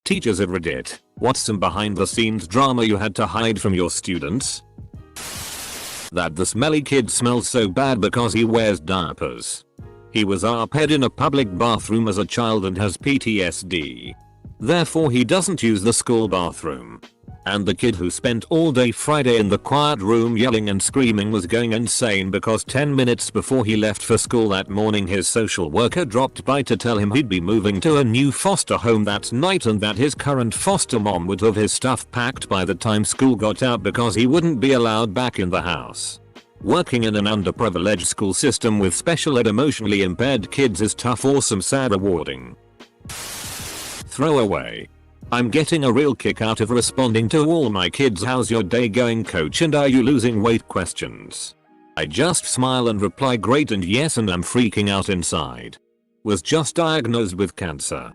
Teachers at Reddit, what's some behind the scenes drama you had to hide from your students? That the smelly kid smells so bad because he wears diapers. He was arped in a public bathroom as a child and has PTSD. Therefore he doesn't use the school bathroom. And the kid who spent all day Friday in the quiet room yelling and screaming was going insane because 10 minutes before he left for school that morning his social worker dropped by to tell him he'd be moving to a new foster home that night and that his current foster mom would have his stuff packed by the time school got out because he wouldn't be allowed back in the house. Working in an underprivileged school system with special ed emotionally impaired kids is tough, awesome, sad, rewarding. Throwaway. I'm getting a real kick out of responding to all my kids "how's your day going coach and are you losing weight" questions. I just smile and reply great and yes, and I'm freaking out inside. Was just diagnosed with cancer.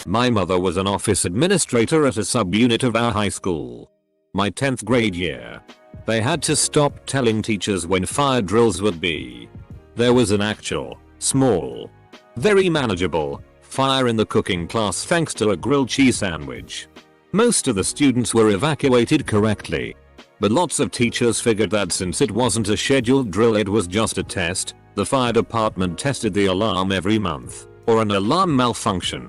My mother was an office administrator at a subunit of our high school. My 10th grade year. They had to stop telling teachers when fire drills would be. There was an actual, small, very manageable fire in the cooking class thanks to a grilled cheese sandwich. Most of the students were evacuated correctly. But lots of teachers figured that since it wasn't a scheduled drill, it was just a test, the fire department tested the alarm every month, or an alarm malfunction.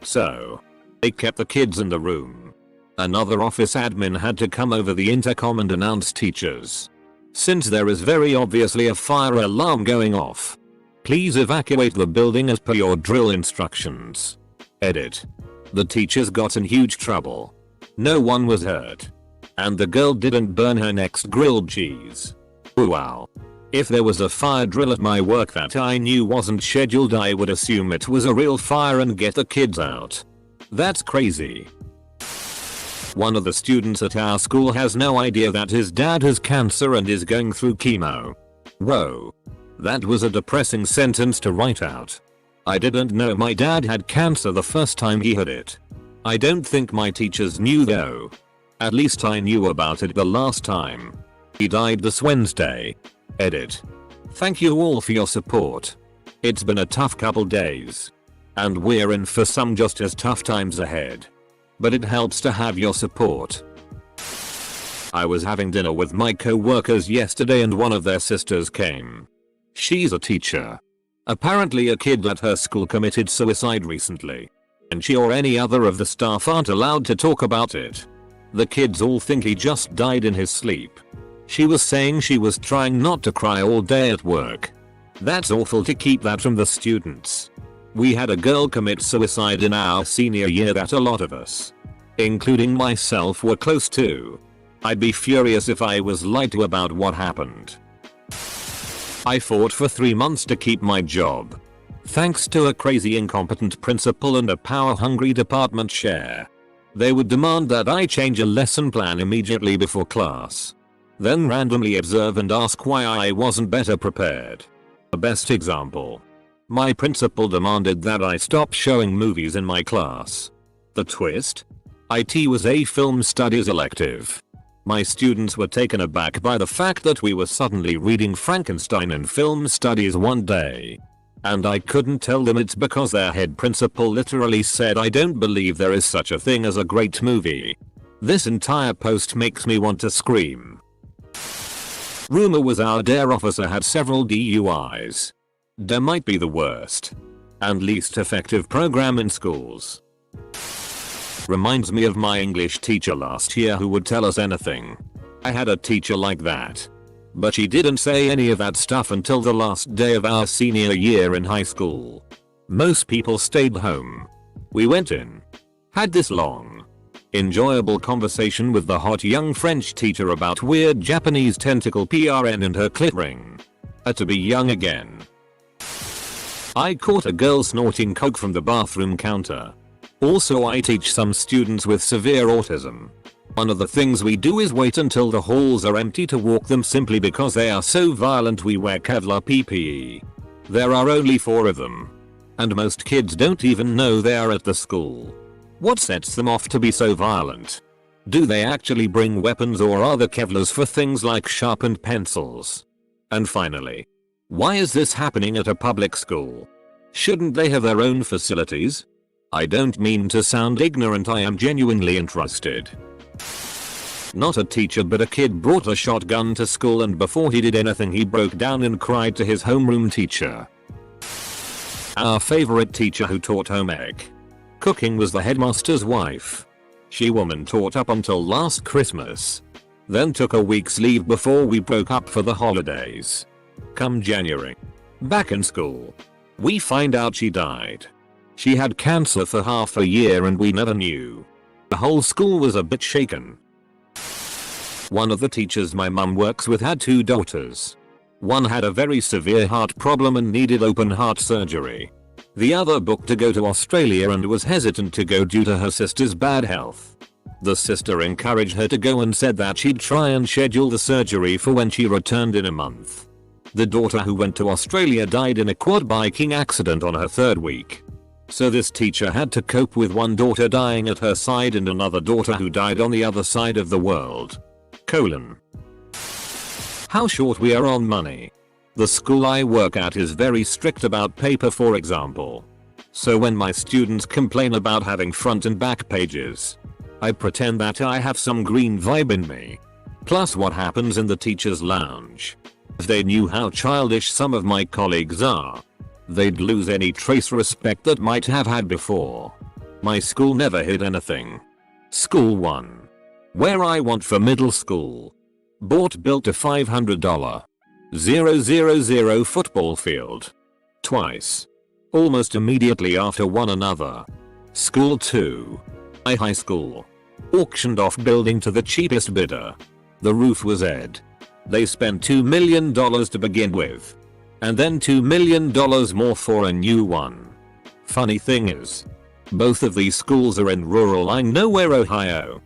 So they kept the kids in the room. Another office admin had to come over the intercom and announce teachers. Since there is very obviously a fire alarm going off, please evacuate the building as per your drill instructions. Edit. The teachers got in huge trouble. No one was hurt. And the girl didn't burn her next grilled cheese. Wow. If there was a fire drill at my work that I knew wasn't scheduled, I would assume it was a real fire and get the kids out. That's crazy. One of the students at our school has no idea that his dad has cancer and is going through chemo. Whoa. That was a depressing sentence to write out. I didn't know my dad had cancer the first time he had it. I don't think my teachers knew though. At least I knew about it the last time. He died this Wednesday. Edit. Thank you all for your support. It's been a tough couple days. And we're in for some just as tough times ahead. But it helps to have your support. I was having dinner with my co-workers yesterday and one of their sisters came. She's a teacher. Apparently a kid at her school committed suicide recently. And she or any other of the staff aren't allowed to talk about it. The kids all think he just died in his sleep. She was saying she was trying not to cry all day at work. That's awful to keep that from the students. We had a girl commit suicide in our senior year that a lot of us, including myself, were close to. I'd be furious if I was lied to about what happened. I fought for 3 months to keep my job. Thanks to a crazy incompetent principal and a power-hungry department chair. They would demand that I change a lesson plan immediately before class. Then randomly observe and ask why I wasn't better prepared. The best example. My principal demanded that I stop showing movies in my class. The twist? IT was a film studies elective. My students were taken aback by the fact that we were suddenly reading Frankenstein in film studies one day. And I couldn't tell them it's because their head principal literally said, "I don't believe there is such a thing as a great movie." This entire post makes me want to scream. Rumor was our DARE officer had several DUIs. DARE might be the worst and least effective program in schools. Reminds me of my English teacher last year who would tell us anything. I had a teacher like that. But she didn't say any of that stuff until the last day of our senior year in high school. Most people stayed home. We went in. Had this long, enjoyable conversation with the hot young French teacher about weird Japanese tentacle PRN and her clit ring. To be young again. I caught a girl snorting coke from the bathroom counter. Also, I teach some students with severe autism. One of the things we do is wait until the halls are empty to walk them simply because they are so violent. We wear Kevlar PPE. There are only 4 of them. And most kids don't even know they are at the school. What sets them off to be so violent? Do they actually bring weapons, or are the Kevlars for things like sharpened pencils? And finally, why is this happening at a public school? Shouldn't they have their own facilities? I don't mean to sound ignorant, I am genuinely interested. Not a teacher but a kid brought a shotgun to school and before he did anything he broke down and cried to his homeroom teacher. Our favorite teacher who taught home ec cooking was the headmaster's wife. She woman taught up until last Christmas. Then took a week's leave before we broke up for the holidays. Come January, back in school, we find out she died. She had cancer for half a year and we never knew. The whole school was a bit shaken. One of the teachers my mum works with had 2 daughters. One had a very severe heart problem and needed open heart surgery. The other booked to go to Australia and was hesitant to go due to her sister's bad health. The sister encouraged her to go and said that she'd try and schedule the surgery for when she returned in a month. The daughter who went to Australia died in a quad biking accident on her 3rd week. So this teacher had to cope with one daughter dying at her side and another daughter who died on the other side of the world. How short we are on money. The school I work at is very strict about paper, for example. So when my students complain about having front and back pages, I pretend that I have some green vibe in me. Plus what happens in the teacher's lounge. If they knew how childish some of my colleagues are, they'd lose any trace respect that might have had before. My school never hid anything. School 1. Where I want for middle school. Built a $500 000 football field. Twice. Almost immediately after one another. School 2. High school. Auctioned off building to the cheapest bidder. The roof was Ed. They spent $2 million to begin with. And then $2 million more for a new one. Funny thing is, both of these schools are in rural I nowhere, Ohio.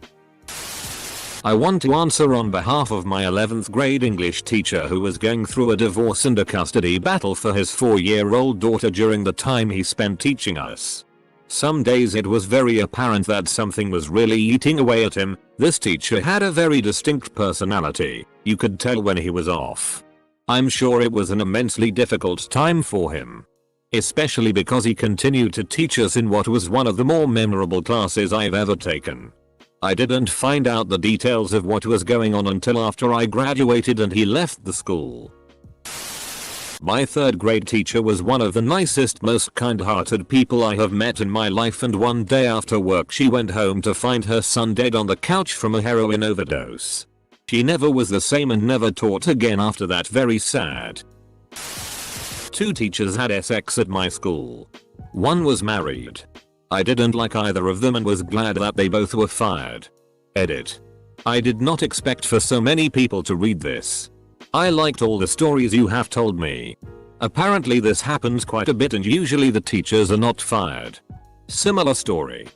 I want to answer on behalf of my 11th grade English teacher who was going through a divorce and a custody battle for his 4-year-old daughter during the time he spent teaching us. Some days it was very apparent that something was really eating away at him. This teacher had a very distinct personality. You could tell when he was off. I'm sure it was an immensely difficult time for him. Especially because he continued to teach us in what was one of the more memorable classes I've ever taken. I didn't find out the details of what was going on until after I graduated and he left the school. My 3rd grade teacher was one of the nicest, most kind-hearted people I have met in my life, and one day after work she went home to find her son dead on the couch from a heroin overdose. She never was the same and never taught again after that. Very sad. 2 teachers had sex at my school. One was married. I didn't like either of them and was glad that they both were fired. Edit. I did not expect for so many people to read this. I liked all the stories you have told me. Apparently this happens quite a bit and usually the teachers are not fired. Similar story.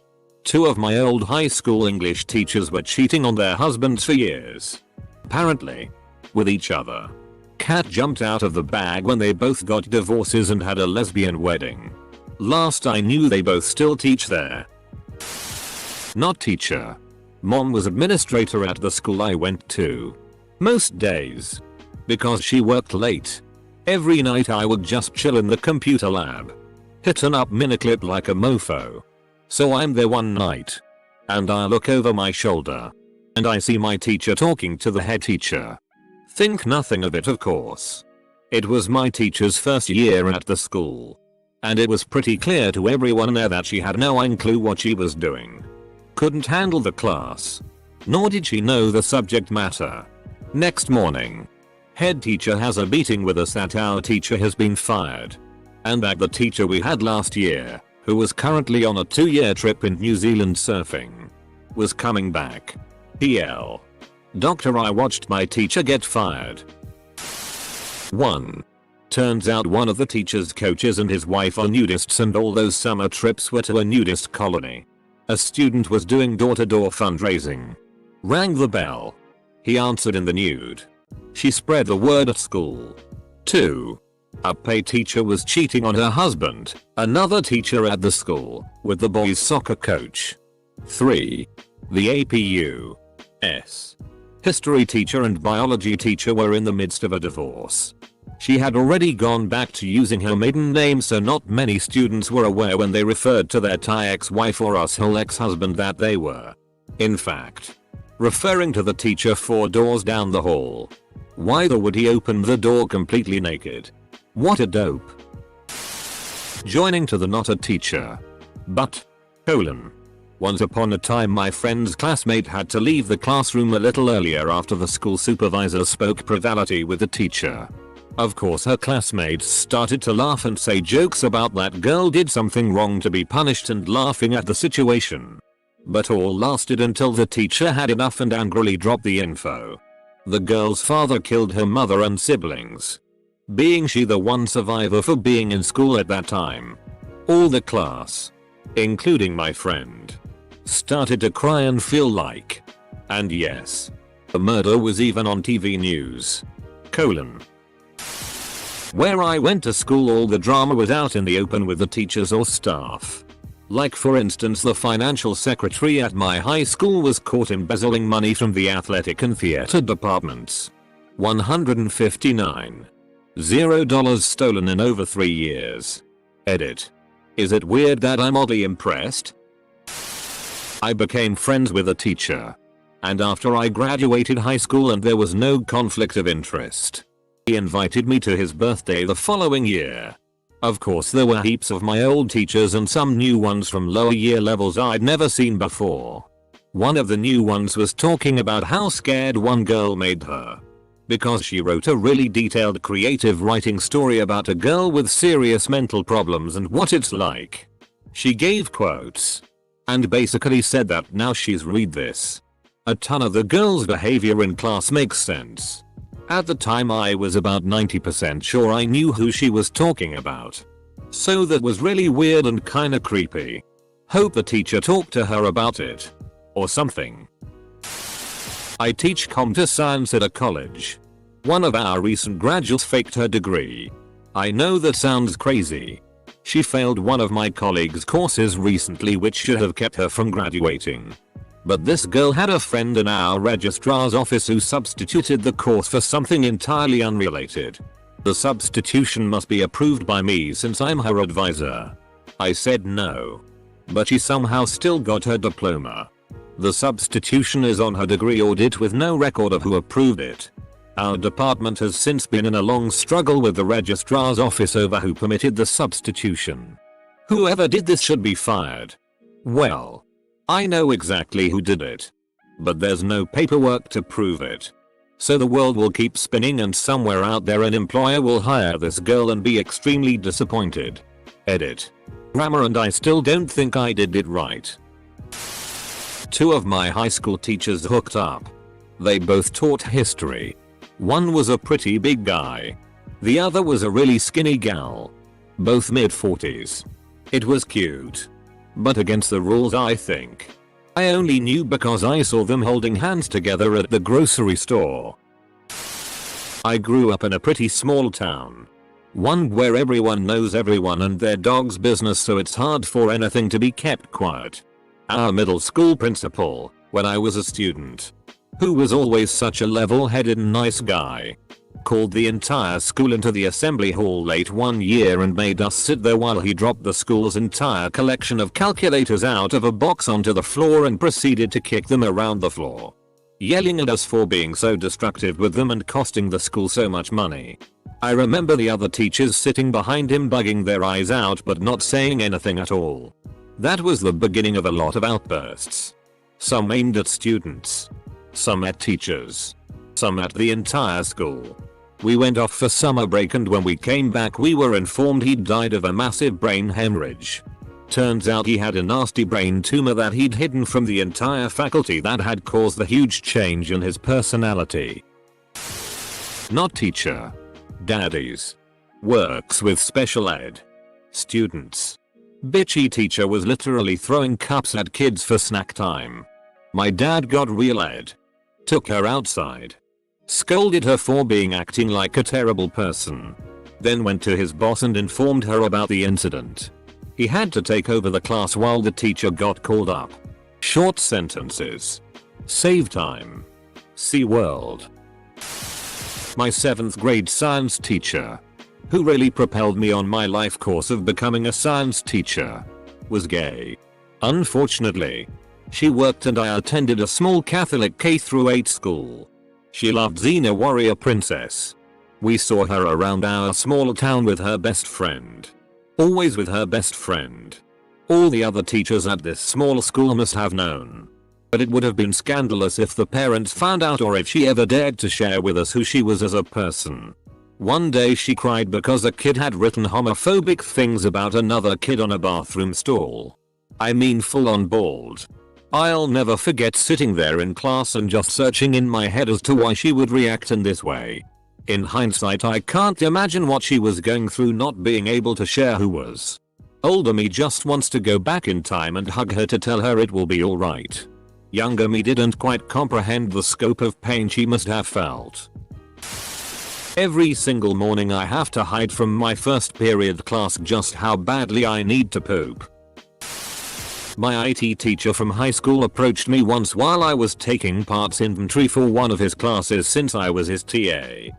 2 of my old high school English teachers were cheating on their husbands for years. Apparently. With each other. Cat jumped out of the bag when they both got divorces and had a lesbian wedding. Last I knew they both still teach there. Not teacher. Mom was administrator at the school I went to. Most days. Because she worked late. Every night I would just chill in the computer lab. Hit an up miniclip like a mofo. So I'm there one night. And I look over my shoulder. And I see my teacher talking to the head teacher. Think nothing of it, of course. It was my teacher's first year at the school. And it was pretty clear to everyone there that she had no clue what she was doing. Couldn't handle the class. Nor did she know the subject matter. Next morning. Head teacher has a meeting with us that our teacher has been fired. And that the teacher we had last year, who was currently on a 2-year trip in New Zealand surfing, was coming back. PL. Doctor, I watched my teacher get fired. 1. Turns out one of the teacher's coaches and his wife are nudists and all those summer trips were to a nudist colony. A student was doing door-to-door fundraising. Rang the bell. He answered in the nude. She spread the word at school. 2. A paid teacher was cheating on her husband, another teacher at the school, with the boys' soccer coach. 3. The APU's history teacher and biology teacher were in the midst of a divorce. She had already gone back to using her maiden name, so not many students were aware when they referred to their Thai ex-wife or asshole ex-husband that they were, in fact, referring to the teacher 4 doors down the hall. Why would he open the door completely naked? What a dope. Joining to the not a teacher. But, once upon a time my friend's classmate had to leave the classroom a little earlier after the school supervisor spoke privately with the teacher. Of course her classmates started to laugh and say jokes about that girl did something wrong to be punished and laughing at the situation. But all lasted until the teacher had enough and angrily dropped the info. The girl's father killed her mother and siblings, being she the one survivor for being in school at that time. All the class, including my friend, started to cry and feel like, and yes, the murder was even on TV news. Where I went to school, all the drama was out in the open with the teachers or staff. Like for instance, the financial secretary at my high school was caught embezzling money from the athletic and theater departments. $159,000 stolen in over 3 years. Edit. Is it weird that I'm oddly impressed? I became friends with a teacher. And after I graduated high school and there was no conflict of interest, he invited me to his birthday the following year. Of course there were heaps of my old teachers and some new ones from lower year levels I'd never seen before. One of the new ones was talking about how scared one girl made her, because she wrote a really detailed creative writing story about a girl with serious mental problems and what it's like. She gave quotes and basically said that now she's read this. A ton of the girl's behavior in class makes sense. At the time I was about 90% sure I knew who she was talking about. So that was really weird and kinda creepy. Hope the teacher talked to her about it. Or something. I teach computer science at a college. One of our recent graduates faked her degree. I know that sounds crazy. She failed one of my colleagues' courses recently which should have kept her from graduating. But this girl had a friend in our registrar's office who substituted the course for something entirely unrelated. The substitution must be approved by me since I'm her advisor. I said no. But she somehow still got her diploma. The substitution is on her degree audit with no record of who approved it. Our department has since been in a long struggle with the registrar's office over who permitted the substitution. Whoever did this should be fired. Well, I know exactly who did it. But there's no paperwork to prove it. So the world will keep spinning and somewhere out there an employer will hire this girl and be extremely disappointed. Edit. Grammar, and I still don't think I did it right. 2 of my high school teachers hooked up. They both taught history. One was a pretty big guy. The other was a really skinny gal. Both mid-40s. It was cute. But against the rules I think. I only knew because I saw them holding hands together at the grocery store. I grew up in a pretty small town. One where everyone knows everyone and their dog's business, so it's hard for anything to be kept quiet. Our middle school principal, when I was a student, who was always such a level-headed and nice guy, called the entire school into the assembly hall late one year and made us sit there while he dropped the school's entire collection of calculators out of a box onto the floor and proceeded to kick them around the floor, yelling at us for being so destructive with them and costing the school so much money. I remember the other teachers sitting behind him bugging their eyes out but not saying anything at all. That was the beginning of a lot of outbursts. Some aimed at students, some at teachers, some at the entire school. We went off for summer break and when we came back we were informed he'd died of a massive brain hemorrhage. Turns out he had a nasty brain tumor that he'd hidden from the entire faculty that had caused the huge change in his personality. Not teacher. Daddies. Works with special ed students. Bitchy teacher was literally throwing cups at kids for snack time. My dad got real ed. Took her outside. Scolded her for acting like a terrible person. Then went to his boss and informed her about the incident. He had to take over the class while the teacher got called up. Short sentences. Save time. See world. my 7th grade science teacher, who really propelled me on my life course of becoming a science teacher, was gay. Unfortunately, she worked and I attended a small Catholic K-8 school. She loved Xena Warrior Princess. We saw her around our small town with her best friend. Always with her best friend. All the other teachers at this small school must have known. But it would have been scandalous if the parents found out or if she ever dared to share with us who she was as a person. One day she cried because a kid had written homophobic things about another kid on a bathroom stall. I mean full on bald. I'll never forget sitting there in class and just searching in my head as to why she would react in this way. In hindsight, I can't imagine what she was going through not being able to share who was. Older me just wants to go back in time and hug her to tell her it will be alright. Younger me didn't quite comprehend the scope of pain she must have felt. Every single morning I have to hide from my first period class just how badly I need to poop. My IT teacher from high school approached me once while I was taking parts inventory for one of his classes since I was his TA,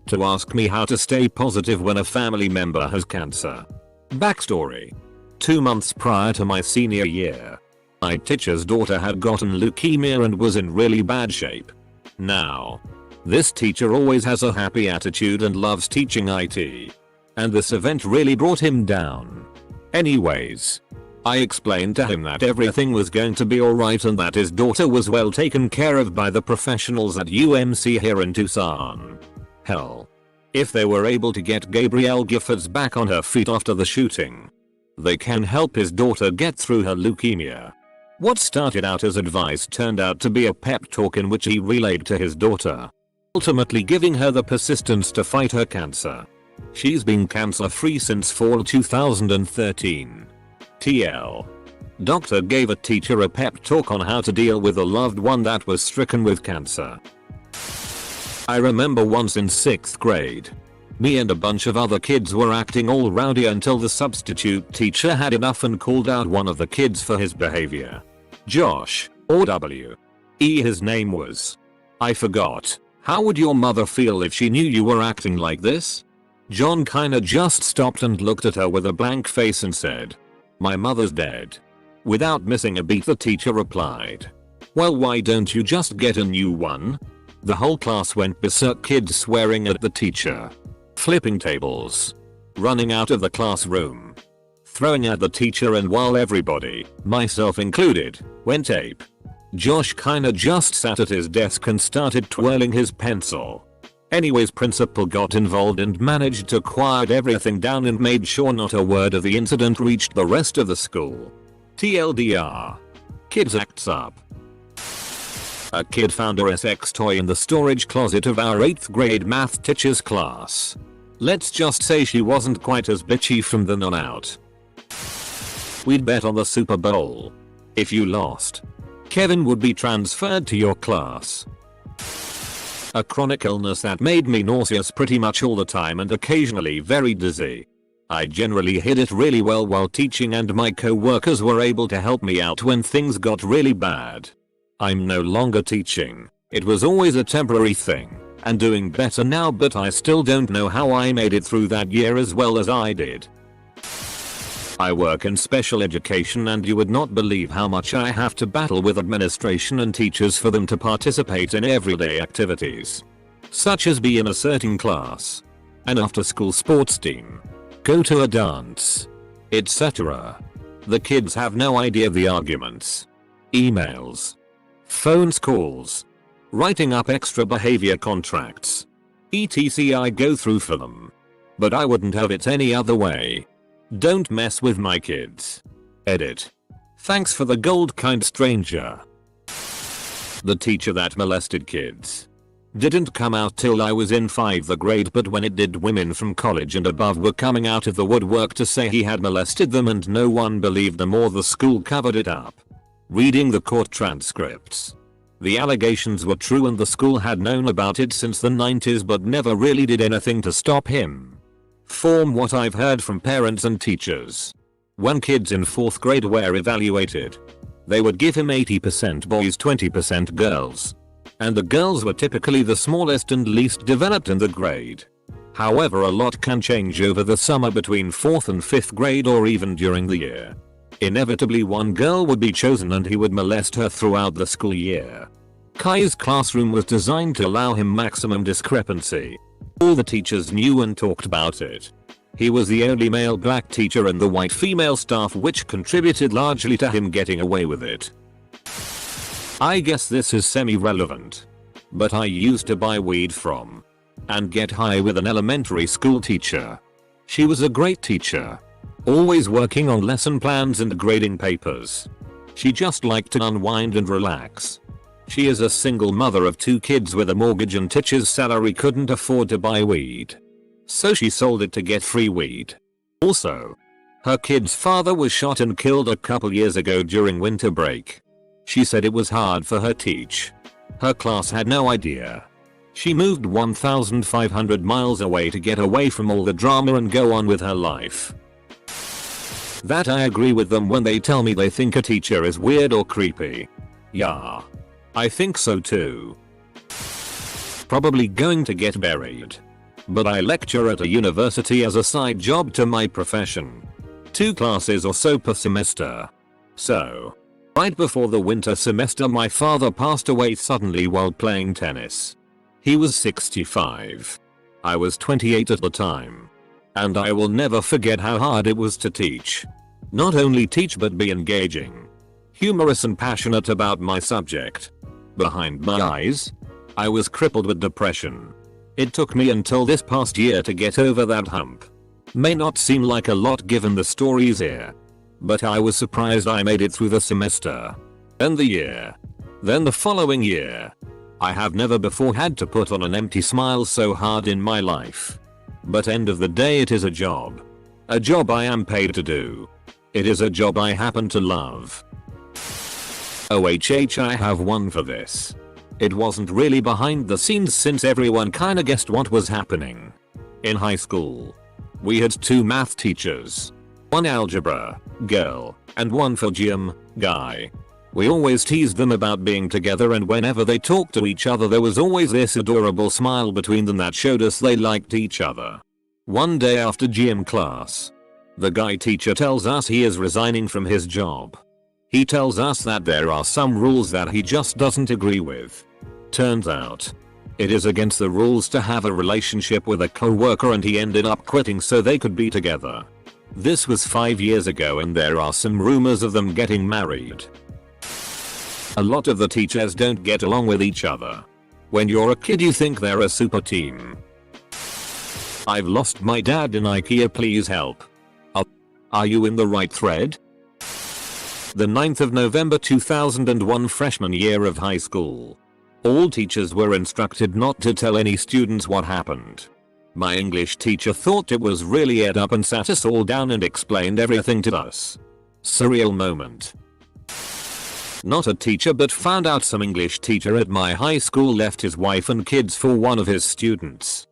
to ask me how to stay positive when a family member has cancer. Backstory. 2 months prior to my senior year, my teacher's daughter had gotten leukemia and was in really bad shape. Now, this teacher always has a happy attitude and loves teaching IT. And this event really brought him down. Anyways, I explained to him that everything was going to be alright and that his daughter was well taken care of by the professionals at UMC here in Tucson. Hell, if they were able to get Gabrielle Giffords back on her feet after the shooting, they can help his daughter get through her leukemia. What started out as advice turned out to be a pep talk in which he relayed to his daughter, ultimately giving her the persistence to fight her cancer. She's been cancer-free since fall 2013. TL. Doctor gave a teacher a pep talk on how to deal with a loved one that was stricken with cancer. I remember once in 6th grade, me and a bunch of other kids were acting all rowdy until the substitute teacher had enough and called out one of the kids for his behavior. Josh, or W.E. his name was. I forgot. How would your mother feel if she knew you were acting like this? John kinda just stopped and looked at her with a blank face and said, "My mother's dead." Without missing a beat the teacher replied, "Well, why don't you just get a new one?" The whole class went berserk, kids swearing at the teacher, flipping tables, running out of the classroom, throwing at the teacher, and while everybody, myself included, went ape, Josh kinda just sat at his desk and started twirling his pencil. Anyways, principal got involved and managed to quiet everything down and made sure not a word of the incident reached the rest of the school. TLDR. Kids acts up. A kid found a sex toy in the storage closet of our 8th grade math teacher's class. Let's just say she wasn't quite as bitchy from then on out. We'd bet on the Super Bowl. If you lost, Kevin would be transferred to your class. A chronic illness that made me nauseous pretty much all the time and occasionally very dizzy. I generally hid it really well while teaching and my co-workers were able to help me out when things got really bad. I'm no longer teaching. It was always a temporary thing, and doing better now, but I still don't know how I made it through that year as well as I did. I work in special education and you would not believe how much I have to battle with administration and teachers for them to participate in everyday activities, such as be in a certain class, an after-school sports team, go to a dance, etc. The kids have no idea the arguments, emails, phone calls, writing up extra behavior contracts, etc. I go through for them. But I wouldn't have it any other way. Don't mess with my kids. Edit. Thanks for the gold, kind stranger. The teacher that molested kids didn't come out till I was in 5th grade, but when it did, women from college and above were coming out of the woodwork to say he had molested them, and no one believed them or the school covered it up. Reading the court transcripts, the allegations were true and the school had known about it since the 90s but never really did anything to stop him. From what I've heard from parents and teachers, when kids in 4th grade were evaluated, they would give him 80% boys, 20% girls. and the girls were typically the smallest and least developed in the grade. However, a lot can change over the summer between 4th and 5th grade or even during the year. Inevitably one girl would be chosen and he would molest her throughout the school year. Kai's classroom was designed to allow him maximum discrepancy. All the teachers knew and talked about it. He was the only male black teacher in the white female staff, which contributed largely to him getting away with it. I guess this is semi-relevant, but I used to buy weed from and get high with an elementary school teacher. She was a great teacher, always working on lesson plans and grading papers. She just liked to unwind and relax. She is a single mother of 2 kids with a mortgage, and teacher's salary couldn't afford to buy weed, so she sold it to get free weed. Also, her kid's father was shot and killed a couple years ago during winter break. She said it was hard for her to teach. Her class had no idea. She moved 1,500 miles away to get away from all the drama and go on with her life. That I agree with them when they tell me they think a teacher is weird or creepy. Yeah, I think so too. Probably going to get buried. But I lecture at a university as a side job to my profession. 2 classes or so per semester. So, right before the winter semester my father passed away suddenly while playing tennis. He was 65. I was 28 at the time. And I will never forget how hard it was to teach. Not only teach but be engaging, humorous and passionate about my subject. Behind my eyes, I was crippled with depression. It took me until this past year to get over that hump. May not seem like a lot given the stories here, but I was surprised I made it through the semester. And the year. Then the following year. I have never before had to put on an empty smile so hard in my life. But end of the day, it is a job. A job I am paid to do. It is a job I happen to love. OHH, I have one for this. It wasn't really behind the scenes since everyone kinda guessed what was happening. In high school, we had 2 math teachers. One algebra, girl, and one for gym, guy. We always teased them about being together, and whenever they talked to each other there was always this adorable smile between them that showed us they liked each other. One day after gym class, the guy teacher tells us he is resigning from his job. He tells us that there are some rules that he just doesn't agree with. Turns out, it is against the rules to have a relationship with a co-worker, and he ended up quitting so they could be together. This was 5 years ago and there are some rumors of them getting married. A lot of the teachers don't get along with each other. When you're a kid you think they're a super team. I've lost my dad in IKEA, please help. Are you in the right thread? The 9th of November 2001, freshman year of high school. All teachers were instructed not to tell any students what happened. My English teacher thought it was really ed up and sat us all down and explained everything to us. Surreal moment. Not a teacher, but found out some English teacher at my high school left his wife and kids for one of his students.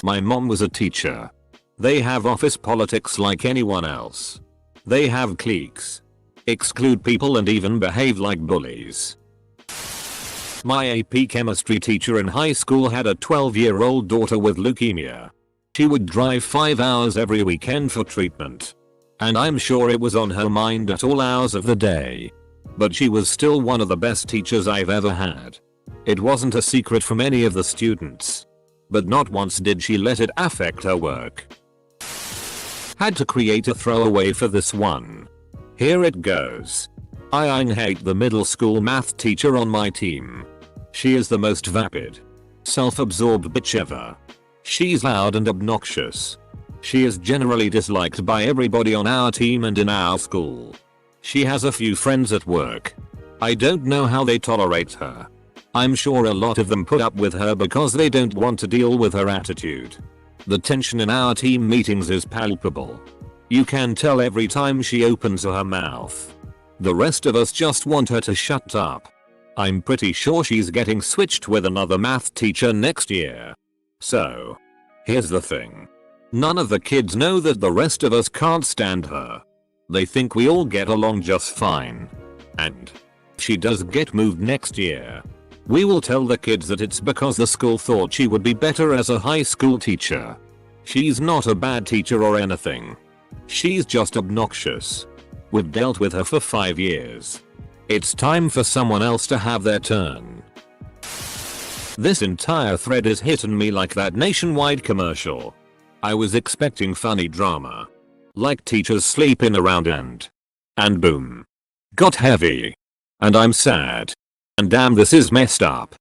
My mom was a teacher. They have office politics like anyone else. They have cliques, exclude people, and even behave like bullies. My AP chemistry teacher in high school had a 12-year-old daughter with leukemia. She would drive 5 hours every weekend for treatment. And I'm sure it was on her mind at all hours of the day. But she was still one of the best teachers I've ever had. It wasn't a secret from any of the students. But not once did she let it affect her work. Had to create a throwaway for this one. Here it goes. I hate the middle school math teacher on my team. She is the most vapid, self-absorbed bitch ever. She's loud and obnoxious. She is generally disliked by everybody on our team and in our school. She has a few friends at work. I don't know how they tolerate her. I'm sure a lot of them put up with her because they don't want to deal with her attitude. The tension in our team meetings is palpable. You can tell every time she opens her mouth. The rest of us just want her to shut up. I'm pretty sure she's getting switched with another math teacher next year. So, here's the thing. None of the kids know that the rest of us can't stand her. They think we all get along just fine. And she does get moved next year. We will tell the kids that it's because the school thought she would be better as a high school teacher. She's not a bad teacher or anything. She's just obnoxious. We've dealt with her for 5 years. It's time for someone else to have their turn. This entire thread is hitting me like that Nationwide commercial. I was expecting funny drama. Like teachers sleeping around and boom. Got heavy. And I'm sad. And damn, this is messed up.